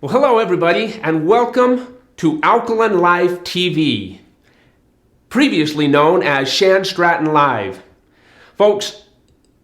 Well, hello everybody, and welcome to Alkaline Live TV, previously known as Shan Live. Folks,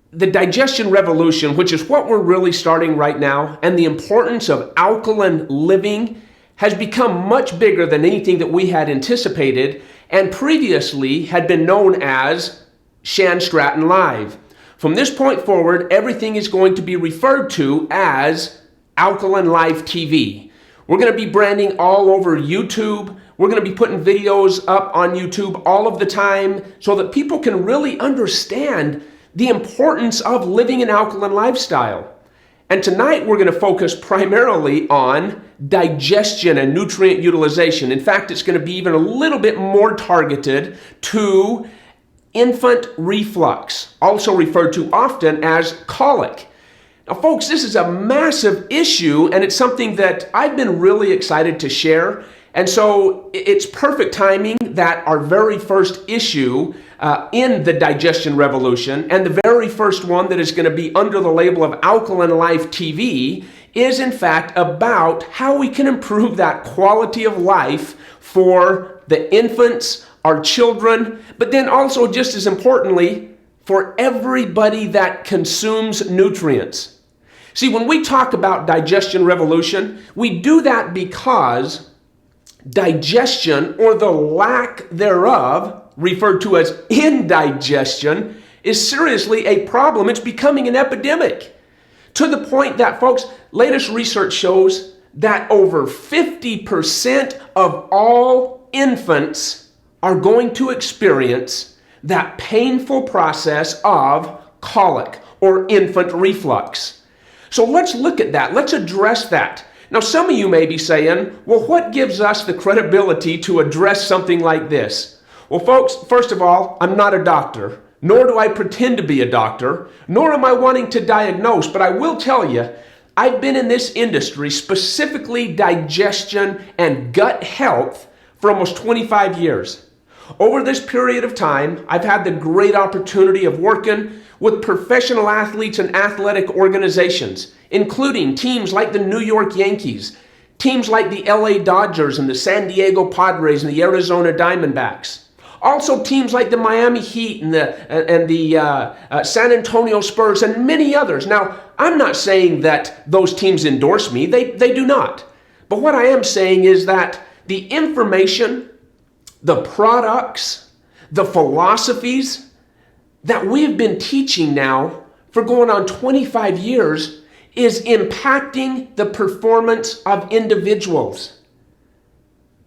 the digestion revolution, which is what we're really starting right now, and the importance of alkaline living has become much bigger than anything that we had anticipated, and previously had been known as Shan Live. From this point forward, everything is going to be referred to as Alkaline Live TV. We're going to be branding all over YouTube. We're going to be putting videos up on YouTube all of the time so that people can really understand the importance of living an alkaline lifestyle. And tonight we're going to focus primarily on digestion and nutrient utilization. In fact, it's going to be even a little bit more targeted to infant reflux, also referred to often as colic. Now, folks, this is a massive issue, and it's something that I've been really excited to share. And so it's perfect timing that our very first issue in the digestion revolution, and the very first one that is going to be under the label of Alkaline Life TV, is in fact about how we can improve that quality of life for the infants, our children, but then also just as importantly, for everybody that consumes nutrients. See, when we talk about digestion revolution, we do that because digestion, or the lack thereof, referred to as indigestion, is seriously a problem. It's becoming an epidemic, to the point that, folks, latest research shows that over 50% of all infants are going to experience that painful process of colic or infant reflux. So let's look at that. Let's address that. Now, some of you may be saying, well, what gives us the credibility to address something like this? Well, folks, first of all, I'm not a doctor, nor do I pretend to be a doctor, nor am I wanting to diagnose, but I will tell you, I've been in this industry, specifically digestion and gut health, for almost 25 years. Over this period of time, I've had the great opportunity of working with professional athletes and athletic organizations, including teams like the New York Yankees, teams like the LA Dodgers and the San Diego Padres and the Arizona Diamondbacks. Also teams like the Miami Heat and the San Antonio Spurs and many others. Now, I'm not saying that those teams endorse me. They do not. But what I am saying is that the information, the products, the philosophies that we've been teaching now for going on 25 years is impacting the performance of individuals.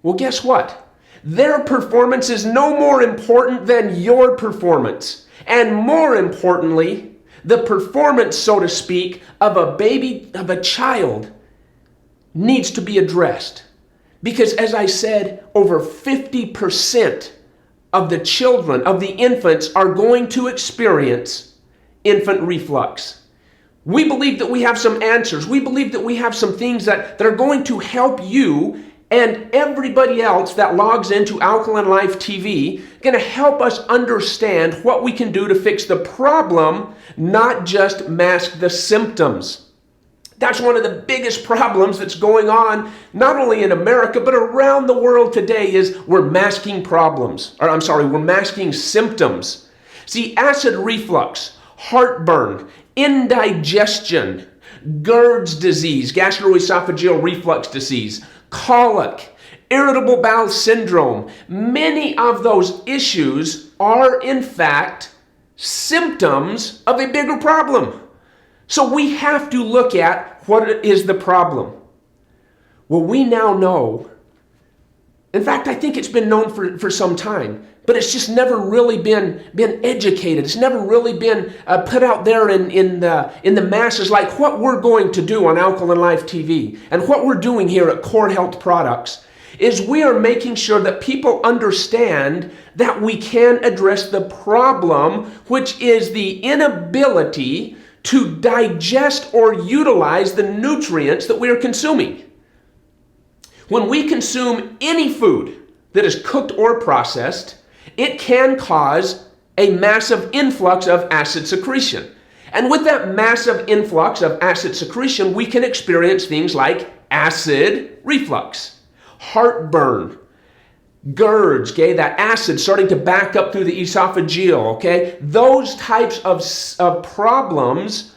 Well, guess what? Their performance is no more important than your performance. And more importantly, the performance, so to speak, of a baby, of a child, needs to be addressed. Because as I said, over 50% of the children, of the infants, are going to experience infant reflux. We believe that we have some answers. We believe that we have some things that are going to help you and everybody else that logs into Alkaline Life TV, going to help us understand what we can do to fix the problem, not just mask the symptoms. That's one of the biggest problems that's going on, not only in America, but around the world today, is we're masking problems. We're masking symptoms. See, acid reflux, heartburn, indigestion, GERD's disease, gastroesophageal reflux disease, colic, irritable bowel syndrome, many of those issues are, in fact, symptoms of a bigger problem. So we have to look at what is the problem. Well, we now know, in fact, I think it's been known for some time, but it's just never really been educated. It's never really been put out there in the masses, like what we're going to do on Alkaline Life TV. And what we're doing here at Core Health Products is we are making sure that people understand that we can address the problem, which is the inability to digest or utilize the nutrients that we are consuming. When we consume any food that is cooked or processed, it can cause a massive influx of acid secretion. And with that massive influx of acid secretion, we can experience things like acid reflux, heartburn, GERDs, okay, that acid starting to back up through the esophageal, okay? Those types of problems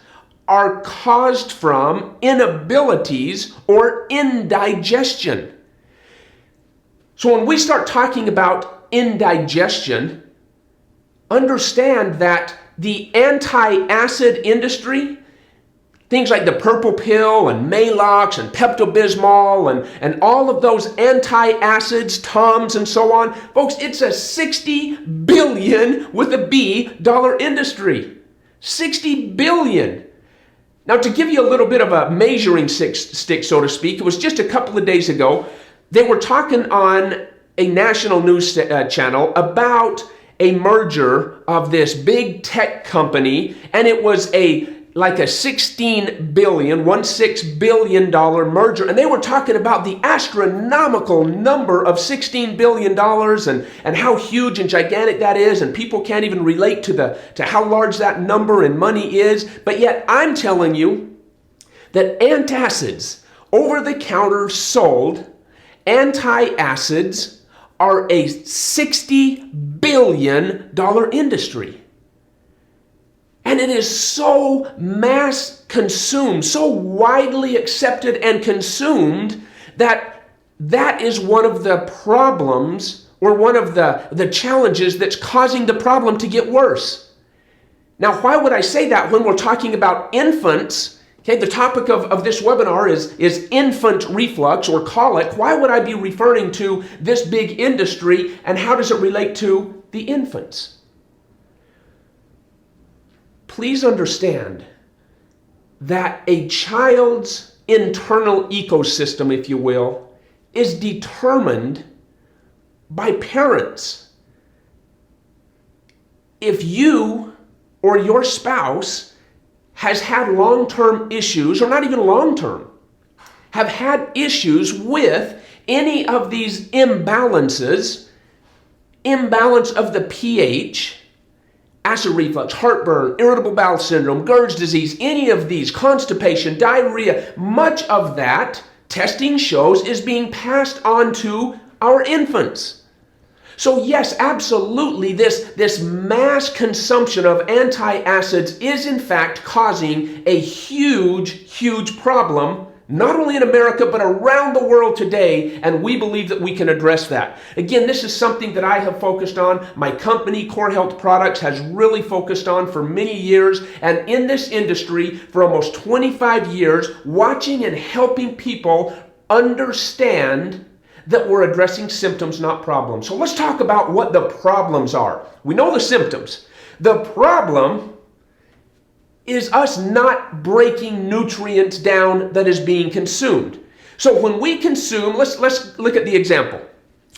are caused from inabilities or indigestion. So when we start talking about indigestion, understand that the anti-acid industry, things like the purple pill and Maalox and Pepto-Bismol and all of those anti-acids, Tums and so on, folks, it's a $60 billion with a B dollar industry. $60 billion. Now, to give you a little bit of a measuring stick, so to speak, it was just a couple of days ago, they were talking on a national news channel about a merger of this big tech company, and it was like a $16 billion merger, and they were talking about the astronomical number of $16 billion and how huge and gigantic that is, and people can't even relate to how large that number in money is. But yet I'm telling you that antacids, over-the-counter sold antacids, are a $60 billion industry. And it is so mass consumed, so widely accepted and consumed that is one of the problems or one of the challenges that's causing the problem to get worse. Now, why would I say that when we're talking about infants? Okay, the topic of this webinar is infant reflux or colic. Why would I be referring to this big industry, and how does it relate to the infants? Please understand that a child's internal ecosystem, if you will, is determined by parents. If you or your spouse has had long-term issues, or not even long-term, have had issues with any of these imbalance of the pH, acid reflux, heartburn, irritable bowel syndrome, GERD's disease, any of these, constipation, diarrhea, much of that, testing shows, is being passed on to our infants. So yes, absolutely, this mass consumption of antacids is in fact causing a huge problem, not only in America, but around the world today, and we believe that we can address that. Again, this is something that I have focused on. My company, Core Health Products, has really focused on for many years, and in this industry for almost 25 years, watching and helping people understand that we're addressing symptoms, not problems. So let's talk about what the problems are. We know the symptoms. The problem is us not breaking nutrients down that is being consumed. So when we consume, let's look at the example.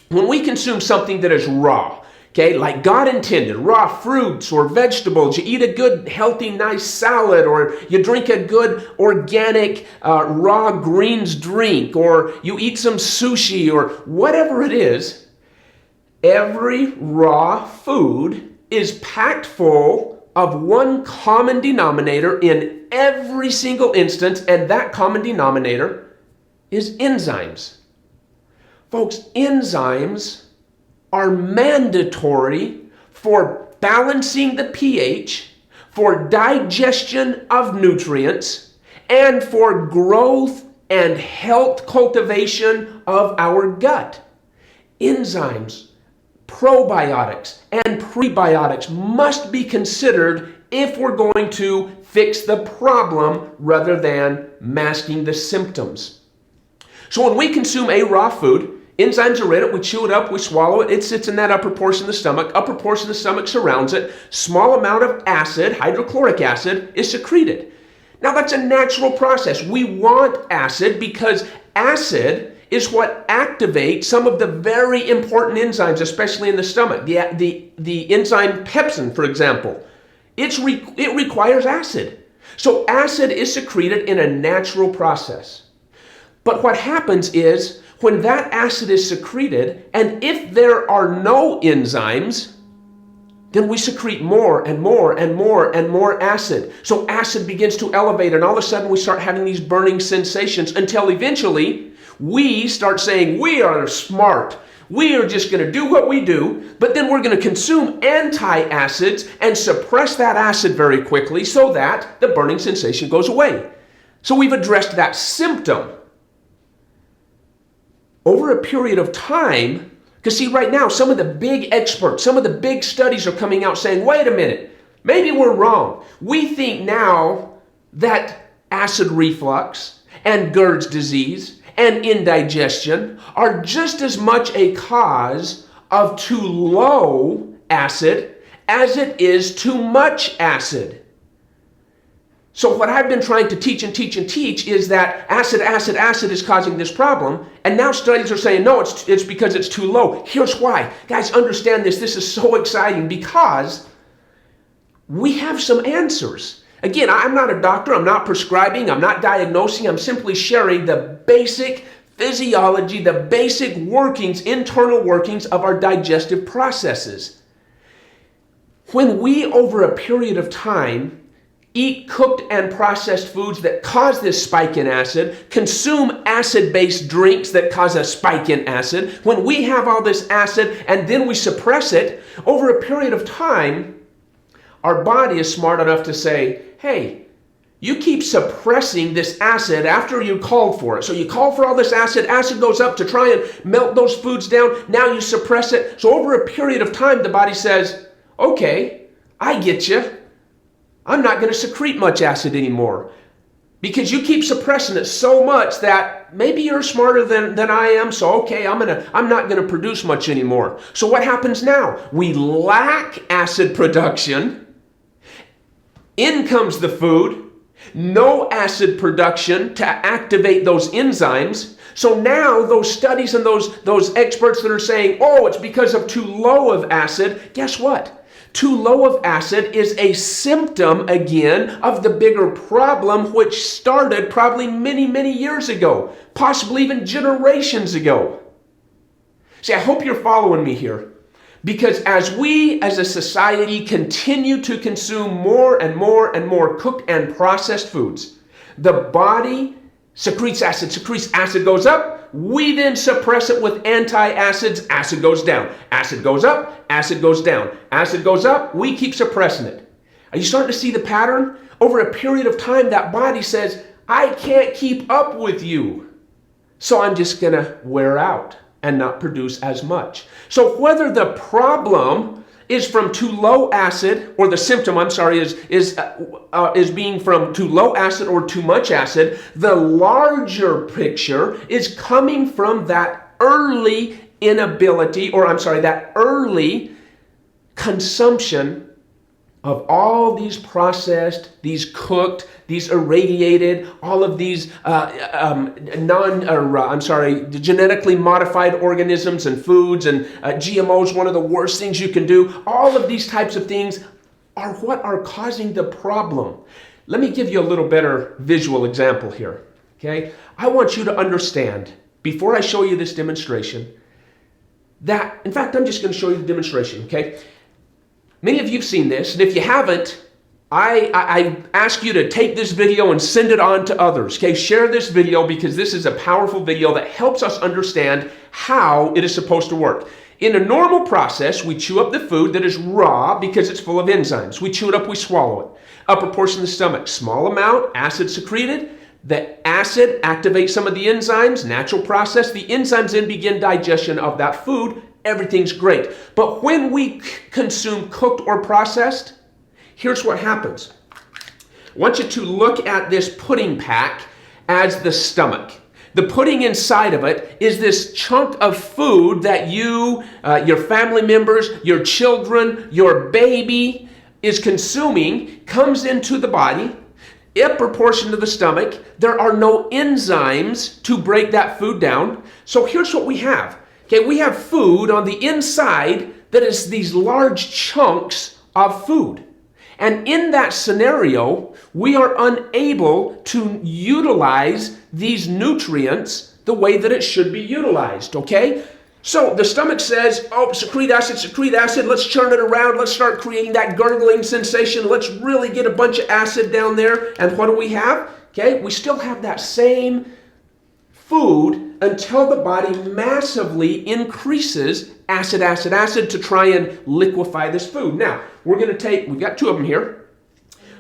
When we consume something that is raw, okay, like God intended, raw fruits or vegetables, you eat a good, healthy, nice salad, or you drink a good, organic, raw greens drink, or you eat some sushi, or whatever it is, every raw food is packed full of one common denominator in every single instance, and that common denominator is enzymes. Folks, enzymes are mandatory for balancing the pH, for digestion of nutrients, and for growth and health cultivation of our gut. Enzymes, probiotics, and prebiotics must be considered if we're going to fix the problem rather than masking the symptoms. So when we consume a raw food, enzymes are in it, we chew it up, we swallow it, it sits in that upper portion of the stomach, upper portion of the stomach surrounds it, small amount of acid, hydrochloric acid, is secreted. Now that's a natural process. We want acid because acid is what activates some of the very important enzymes, especially in the stomach. The enzyme pepsin, for example, it requires acid. So acid is secreted in a natural process. But what happens is when that acid is secreted, and if there are no enzymes, then we secrete more and more and more and more acid. So acid begins to elevate, and all of a sudden we start having these burning sensations until eventually we start saying we are smart. We are just going to do what we do, but then we're going to consume antacids and suppress that acid very quickly so that the burning sensation goes away. So we've addressed that symptom. Over a period of time, because see, right now, some of the big experts, some of the big studies are coming out saying, wait a minute, maybe we're wrong. We think now that acid reflux and GERD's disease and indigestion are just as much a cause of too low acid as it is too much acid. So what I've been trying to teach is that acid is causing this problem. And now studies are saying, no, it's because it's too low. Here's why. Guys, understand this. This is so exciting because we have some answers. Again, I'm not a doctor. I'm not prescribing. I'm not diagnosing. I'm simply sharing the basic physiology, the basic workings, internal workings of our digestive processes. When we, over a period of time, eat cooked and processed foods that cause this spike in acid, consume acid-based drinks that cause a spike in acid, when we have all this acid and then we suppress it, over a period of time, our body is smart enough to say, hey, you keep suppressing this acid after you called for it. So you call for all this acid goes up to try and melt those foods down, now you suppress it. So over a period of time, the body says, okay, I get you. I'm not going to secrete much acid anymore because you keep suppressing it so much that maybe you're smarter than I am. So, okay, I'm not going to produce much anymore. So what happens now? We lack acid production. In comes the food. No acid production to activate those enzymes. So now those studies and those experts that are saying, oh, it's because of too low of acid. Guess what? Too low of acid is a symptom, again, of the bigger problem which started probably many, many years ago, possibly even generations ago. See, I hope you're following me here, because as we as a society continue to consume more and more and more cooked and processed foods, the body secretes acid goes up, we then suppress it with antacids, acid goes down, acid goes up, acid goes down, acid goes up, we keep suppressing it. Are you starting to see the pattern? Over a period of time, that body says, I can't keep up with you, so I'm just going to wear out and not produce as much. So whether the problem is from too low acid, or the symptom, is being from too low acid or too much acid, the larger picture is coming from that early that early consumption of all these processed, these cooked, these irradiated, all of these genetically modified organisms and foods, and GMOs, one of the worst things you can do. All of these types of things are what are causing the problem. Let me give you a little better visual example here, okay? I want you to understand, before I show you this demonstration, that, in fact, I'm just going to show you the demonstration, okay? Many of you have seen this, and if you haven't, I ask you to take this video and send it on to others, okay? Share this video because this is a powerful video that helps us understand how it is supposed to work. In a normal process, we chew up the food that is raw because it's full of enzymes. We chew it up, we swallow it. Upper portion of the stomach, small amount, acid secreted. The acid activates some of the enzymes, natural process. The enzymes then begin digestion of that food. Everything's great. But when we consume cooked or processed, here's what happens. I want you to look at this pudding pack as the stomach. The pudding inside of it is this chunk of food that you, your family members, your children, your baby is consuming, comes into the body. Upper portion of the stomach, there are no enzymes to break that food down. So here's what we have. Okay, we have food on the inside that is these large chunks of food. And in that scenario, we are unable to utilize these nutrients the way that it should be utilized, okay? So the stomach says, oh, secrete acid, let's churn it around, let's start creating that gurgling sensation, let's really get a bunch of acid down there. And what do we have? Okay, we still have that same food until the body massively increases acid to try and liquefy this food. Now, we've got two of them here.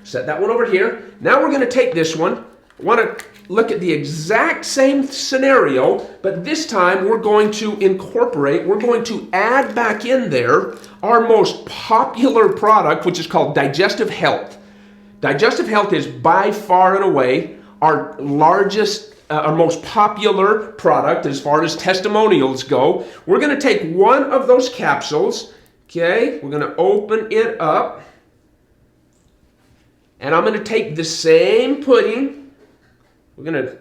Set that one over here. Now we're going to take this one. I want to look at the exact same scenario, but this time we're going to add back in there our most popular product, which is called Digestive Health. Digestive Health is by far and away our largest, our most popular product as far as testimonials go. We're going to take one of those capsules, okay? We're going to open it up, and I'm going to take the same pudding. We're going to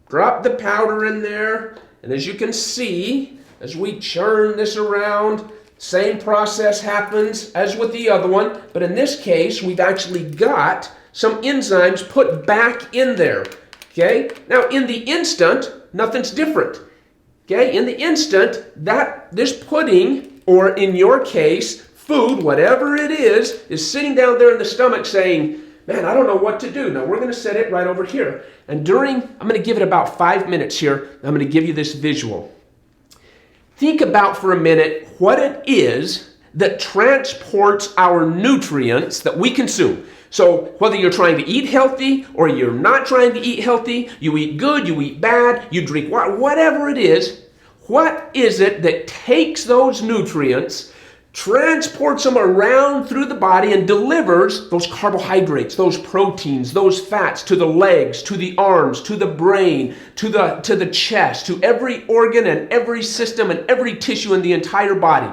drop the powder in there, and as you can see, as we churn this around, same process happens as with the other one, but in this case, we've actually got some enzymes put back in there, okay? Now, in the instant, nothing's different, okay? In the instant, this pudding, or in your case, food, whatever it is sitting down there in the stomach saying, man, I don't know what to do. Now, we're going to set it right over here. And I'm going to give it about 5 minutes here. I'm going to give you this visual. Think about for a minute what it is that transports our nutrients that we consume. So whether you're trying to eat healthy or you're not trying to eat healthy, you eat good, you eat bad, you drink water, whatever it is, what is it that takes those nutrients, transports them around through the body and delivers those carbohydrates, those proteins, those fats to the legs, to the arms, to the brain, to the chest, to every organ and every system and every tissue in the entire body?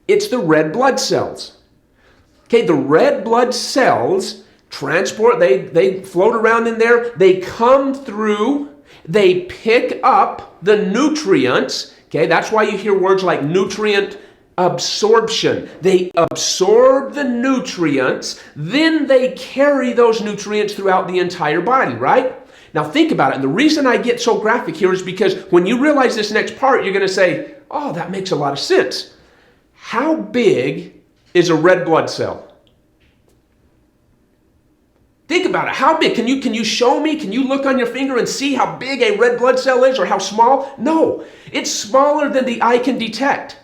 It's the red blood cells. Okay, the red blood cells transport, they float around in there, they come through, they pick up the nutrients. Okay, that's why you hear words like nutrient absorption. They absorb the nutrients, then they carry those nutrients throughout the entire body, right? Now think about it. And the reason I get so graphic here is because when you realize this next part, you're going to say, oh, that makes a lot of sense. How big is a red blood cell? Think about it. How big? Can you show me? Can you look on your finger and see how big a red blood cell is or how small? No, it's smaller than the eye can detect.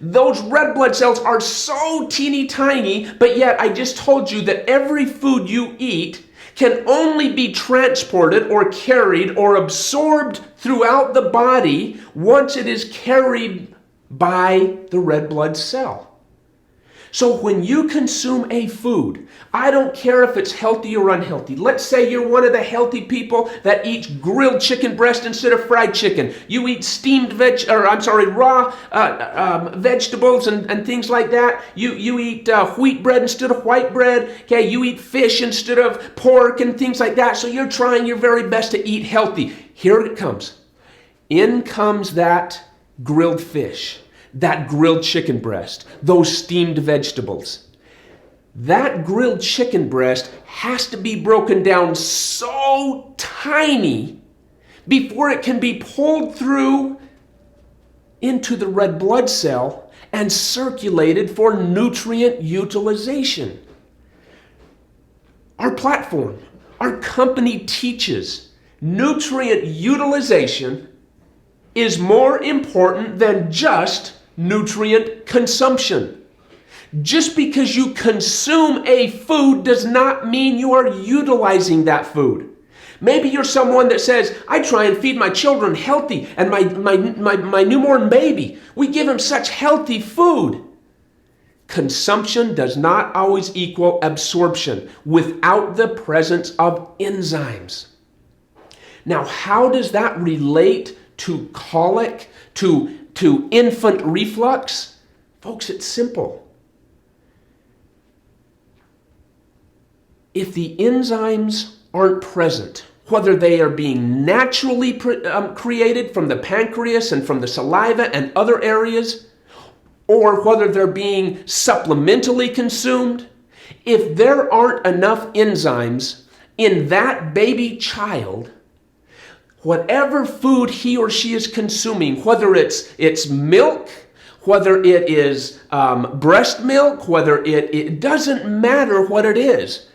Those red blood cells are so teeny tiny, but yet I just told you that every food you eat can only be transported or carried or absorbed throughout the body once it is carried by the red blood cell. So when you consume a food, I don't care if it's healthy or unhealthy. Let's say you're one of the healthy people that eats grilled chicken breast instead of fried chicken. You eat raw vegetables and things like that. You eat wheat bread instead of white bread. Okay, you eat fish instead of pork and things like that. So you're trying your very best to eat healthy. Here it comes. In comes that grilled fish, that grilled chicken breast, those steamed vegetables. That grilled chicken breast has to be broken down so tiny before it can be pulled through into the red blood cell and circulated for nutrient utilization. Our platform, our company teaches nutrient utilization is more important than just nutrient consumption. Just because you consume a food does not mean you are utilizing that food. Maybe you're someone that says, I try and feed my children healthy and my newborn baby. We give him such healthy food. Consumption does not always equal absorption without the presence of enzymes. Now, how does that relate to colic, to infant reflux? Folks, it's simple. If the enzymes aren't present, whether they are being naturally created from the pancreas and from the saliva and other areas, or whether they're being supplementally consumed, if there aren't enough enzymes in that baby child, whatever food he or she is consuming, whether it's milk, whether it is breast milk, whether it doesn't matter what it is.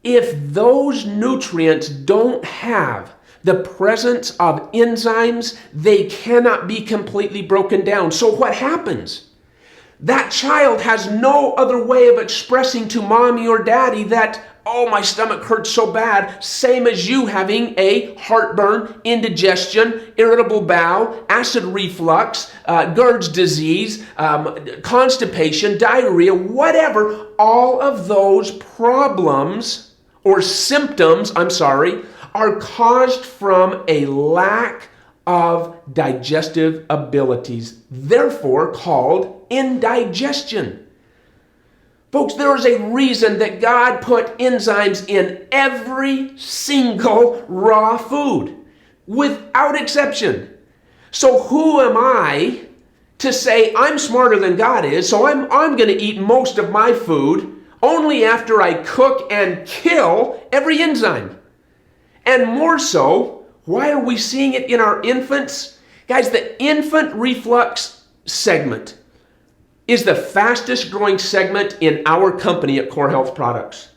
If those nutrients don't have the presence of enzymes, they cannot be completely broken down. So what happens? That child has no other way of expressing to mommy or daddy that, oh, my stomach hurts so bad, same as you having a heartburn, indigestion, irritable bowel, acid reflux, GERD's disease, constipation, diarrhea, whatever. All of those problems or symptoms, are caused from a lack of digestive abilities, therefore called indigestion. Folks, there is a reason that God put enzymes in every single raw food, without exception. So who am I to say I'm smarter than God is, so I'm going to eat most of my food only after I cook and kill every enzyme? And more so, why are we seeing it in our infants? Guys, the infant reflux segment is the fastest growing segment in our company at Core Health Products.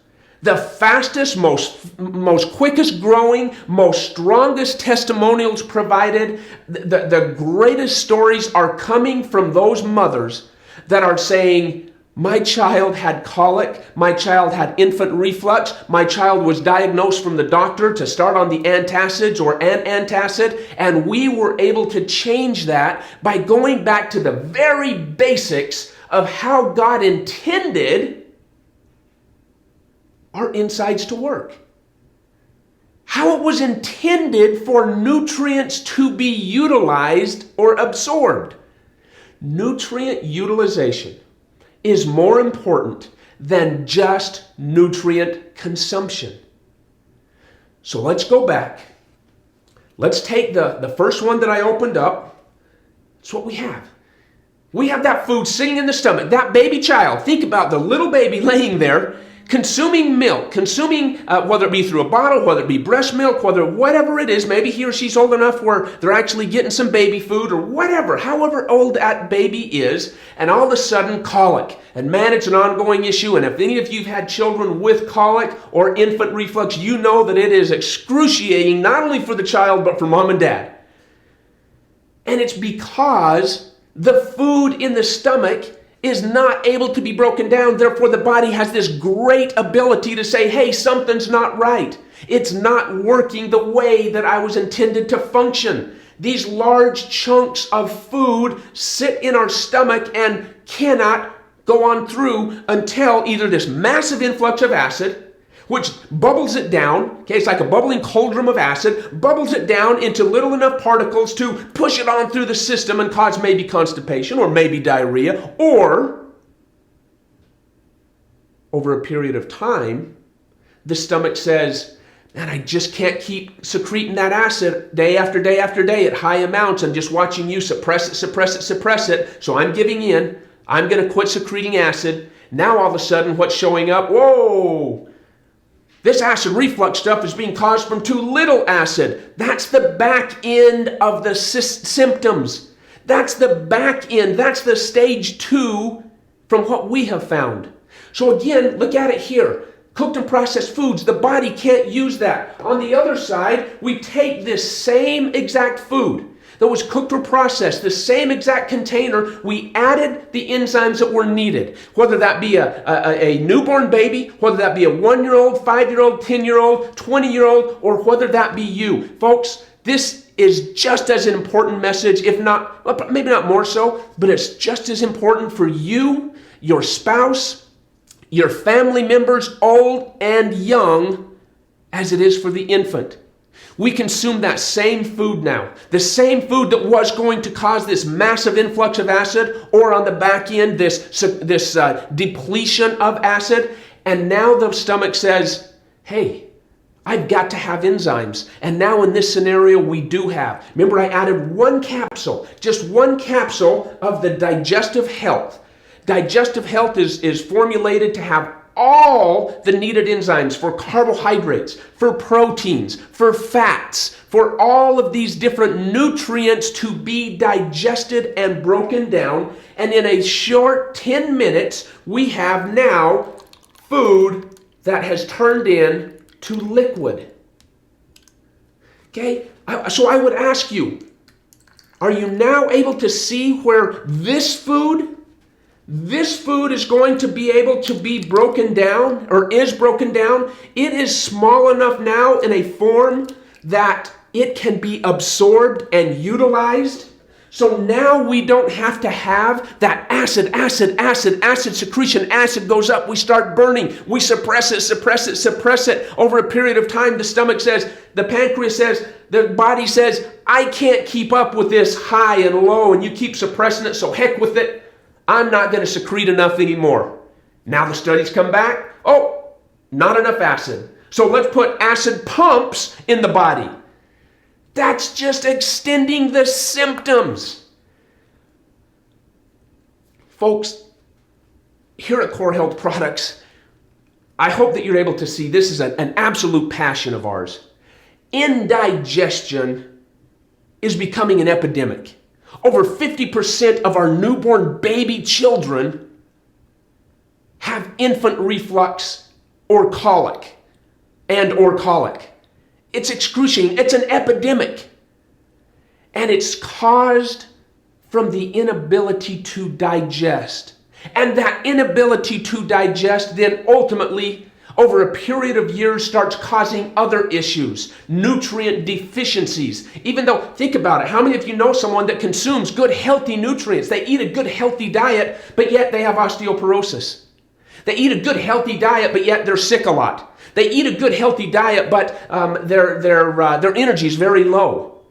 The fastest, most quickest growing, most strongest testimonials provided, the greatest stories are coming from those mothers that are saying, my child had colic, my child had infant reflux, my child was diagnosed from the doctor to start on the antacids or an antacid, and we were able to change that by going back to the very basics of how God intended our insides to work. How it was intended for nutrients to be utilized or absorbed. Nutrient utilization is more important than just nutrient consumption. So let's go back. Let's take the first one that I opened up. That's what we have. We have that food sitting in the stomach, that baby child. Think about the little baby laying there, consuming milk, consuming, whether it be through a bottle, whether it be breast milk, whatever it is, maybe he or she's old enough where they're actually getting some baby food or whatever, however old that baby is, and all of a sudden colic. And man, it's an ongoing issue, and if any of you have had children with colic or infant reflux, you know that it is excruciating, not only for the child, but for mom and dad. And it's because the food in the stomach is not able to be broken down. Therefore, the body has this great ability to say, hey, something's not right. It's not working the way that I was intended to function. These large chunks of food sit in our stomach and cannot go on through until either this massive influx of acid, which bubbles it down, okay, it's like a bubbling cauldron of acid, bubbles it down into little enough particles to push it on through the system and cause maybe constipation or maybe diarrhea, or over a period of time, the stomach says, man, I just can't keep secreting that acid day after day after day at high amounts. I'm just watching you suppress it, so I'm giving in. I'm going to quit secreting acid. Now all of a sudden, what's showing up? Whoa! This acid reflux stuff is being caused from too little acid. That's the back end of the symptoms. That's the back end. That's the stage 2 from what we have found. So again, look at it here. Cooked and processed foods, the body can't use that. On the other side, we take this same exact food that was cooked or processed, the same exact container, we added the enzymes that were needed. Whether that be a newborn baby, whether that be a 1-year-old, 5-year-old, 10-year-old, 20-year-old, or whether that be you. Folks, this is just as an important message, if not, well, maybe not more so, but it's just as important for you, your spouse, your family members, old and young, as it is for the infant. We consume that same food now, the same food that was going to cause this massive influx of acid, or on the back end, this depletion of acid. And now the stomach says, hey, I've got to have enzymes. And now in this scenario, we do have. Remember, I added one capsule, just one capsule of the Digestive Health. Digestive Health is formulated to have all the needed enzymes for carbohydrates, for proteins, for fats, for all of these different nutrients to be digested and broken down. And in a short 10 minutes, we have now food that has turned into liquid. Okay, so I would ask you, are you now able to see where this food is going to be able to be broken down, or is broken down? It is small enough now in a form that it can be absorbed and utilized. So now we don't have to have that acid secretion. Acid goes up, we start burning, we suppress it. Over a period of time, the stomach says, the pancreas says, the body says, I can't keep up with this high and low, and you keep suppressing it, so heck with it. I'm not going to secrete enough anymore. Now the studies come back, oh, not enough acid. So let's put acid pumps in the body. That's just extending the symptoms. Folks, here at Core Health Products, I hope that you're able to see this is an absolute passion of ours. Indigestion is becoming an epidemic. Over 50% of our newborn baby children have infant reflux or colic or colic. It's excruciating. It's an epidemic. And it's caused from the inability to digest. And that inability to digest then ultimately, over a period of years, starts causing other issues, nutrient deficiencies. Even though, think about it, how many of you know someone that consumes good, healthy nutrients? They eat a good, healthy diet, but yet they have osteoporosis. They eat a good, healthy diet, but yet they're sick a lot. They eat a good, healthy diet, but their energy is very low.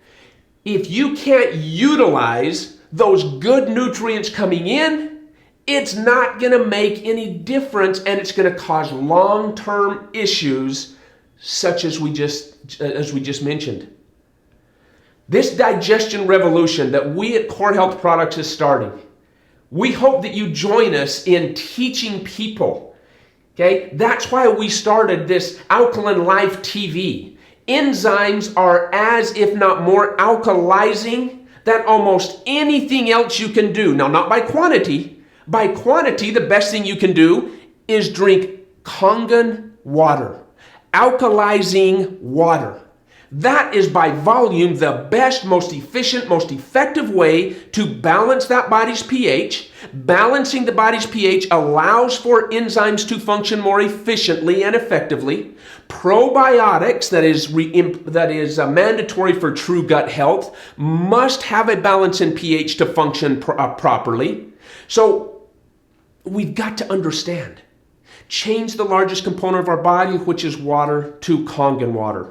If you can't utilize those good nutrients coming in, it's not going to make any difference, and it's going to cause long-term issues such as we just mentioned. This digestion revolution that we at Core Health Products is starting, we hope that you join us in teaching people. Okay, that's why we started this Alkaline Life TV. Enzymes are as, if not more, alkalizing than almost anything else you can do. Now, not by quantity. By quantity, the best thing you can do is drink Kangen water, alkalizing water. That is by volume the best, most efficient, most effective way to balance that body's pH. Balancing the body's pH allows for enzymes to function more efficiently and effectively. Probiotics, that is mandatory for true gut health, must have a balance in pH to function properly. So we've got to understand. Change the largest component of our body, which is water, to Kangen water.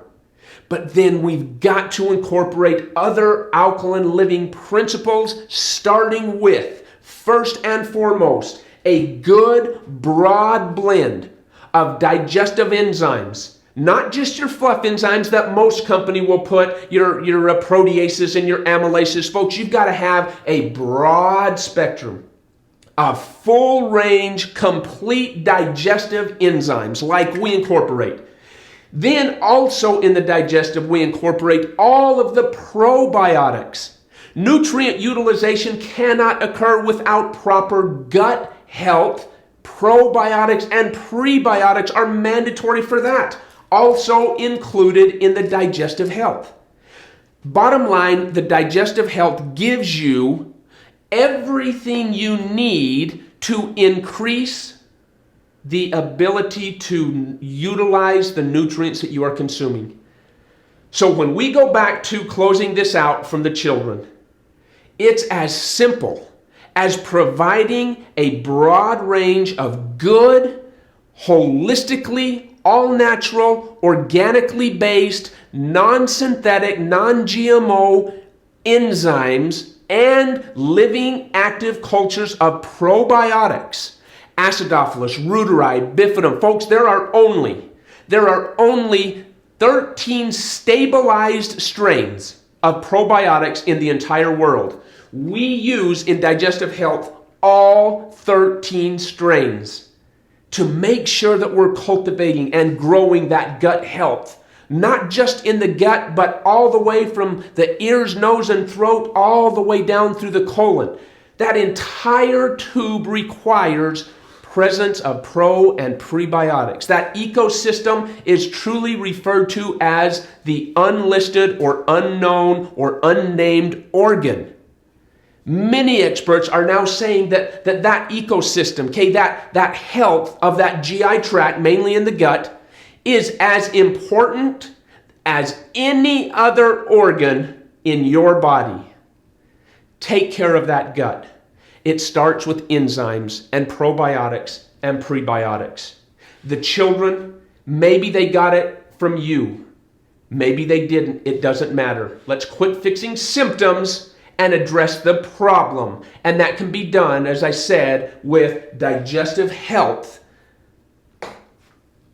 But then we've got to incorporate other alkaline living principles, starting with, first and foremost, a good broad blend of digestive enzymes. Not just your fluff enzymes that most company will put, your proteases and your amylases. Folks, you've got to have a broad spectrum of full range, complete digestive enzymes like we incorporate. Then also in the digestive, we incorporate all of the probiotics. Nutrient utilization cannot occur without proper gut health. Probiotics and prebiotics are mandatory for that. Also included in the digestive health. Bottom line, the digestive health gives you everything you need to increase the ability to utilize the nutrients that you are consuming. So when we go back to closing this out from the children, it's as simple as providing a broad range of good, holistically, all-natural, organically based, non-synthetic, non-GMO enzymes and living active cultures of probiotics. Acidophilus, Reuteri, Bifidum. Folks, there are only 13 stabilized strains of probiotics in the entire world. We use in digestive health all 13 strains to make sure that we're cultivating and growing that gut health. Not just in the gut, but all the way from the ears, nose, and throat, all the way down through the colon. That entire tube requires presence of pro and prebiotics. That ecosystem is truly referred to as the unlisted or unknown or unnamed organ. Many experts are now saying that ecosystem, okay, that health of that GI tract, mainly in the gut, is as important as any other organ in your body. Take care of that gut. It starts with enzymes and probiotics and prebiotics. The children, maybe they got it from you. Maybe they didn't. It doesn't matter. Let's quit fixing symptoms and address the problem. And that can be done, as I said, with Digestive Health,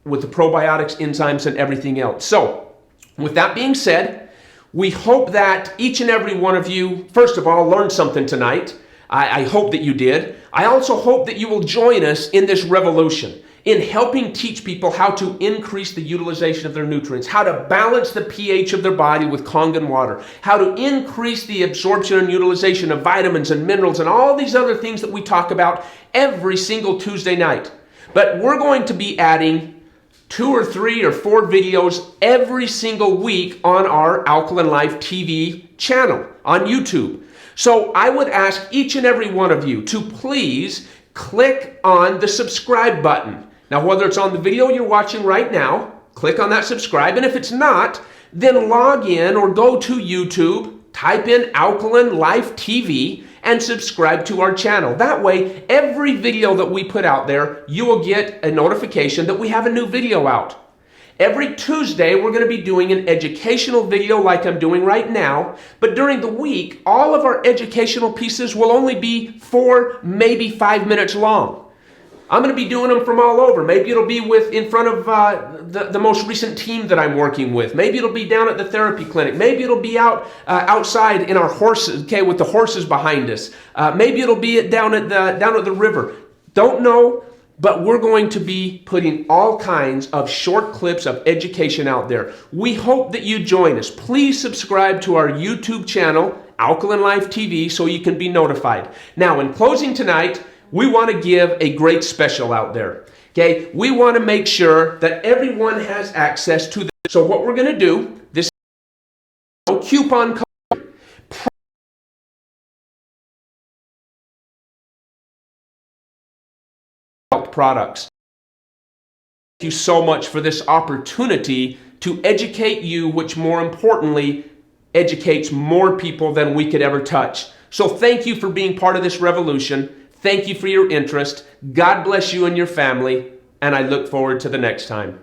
with the probiotics, enzymes, and everything else. So, with that being said, we hope that each and every one of you, first of all, learned something tonight. I hope that you did. I also hope that you will join us in this revolution, in helping teach people how to increase the utilization of their nutrients, how to balance the pH of their body with Kangen water, how to increase the absorption and utilization of vitamins and minerals and all these other things that we talk about every single Tuesday night. But we're going to be adding 2 or 3 or 4 videos every single week on our Alkaline Life TV channel on YouTube. So I would ask each and every one of you to please click on the subscribe button. Now, whether it's on the video you're watching right now, click on that subscribe. And if it's not, then log in or go to YouTube, type in Alkaline Life TV, and subscribe to our channel. That way, every video that we put out there, you will get a notification that we have a new video out. Every Tuesday, we're going to be doing an educational video like I'm doing right now, but during the week, all of our educational pieces will only be 4, maybe 5 minutes long. I'm going to be doing them from all over. Maybe it'll be in front of the most recent team that I'm working with. Maybe it'll be down at the therapy clinic. Maybe it'll be outside in our horses, okay, with the horses behind us. Maybe it'll be down at the river. Don't know, but we're going to be putting all kinds of short clips of education out there. We hope that you join us. Please subscribe to our YouTube channel, Alkaline Life TV, so you can be notified. Now, in closing tonight, we want to give a great special out there. Okay, we want to make sure that everyone has access to this. So what we're going to do, this is no coupon code. Products. Thank you so much for this opportunity to educate you, which more importantly, educates more people than we could ever touch. So thank you for being part of this revolution. Thank you for your interest. God bless you and your family, and I look forward to the next time.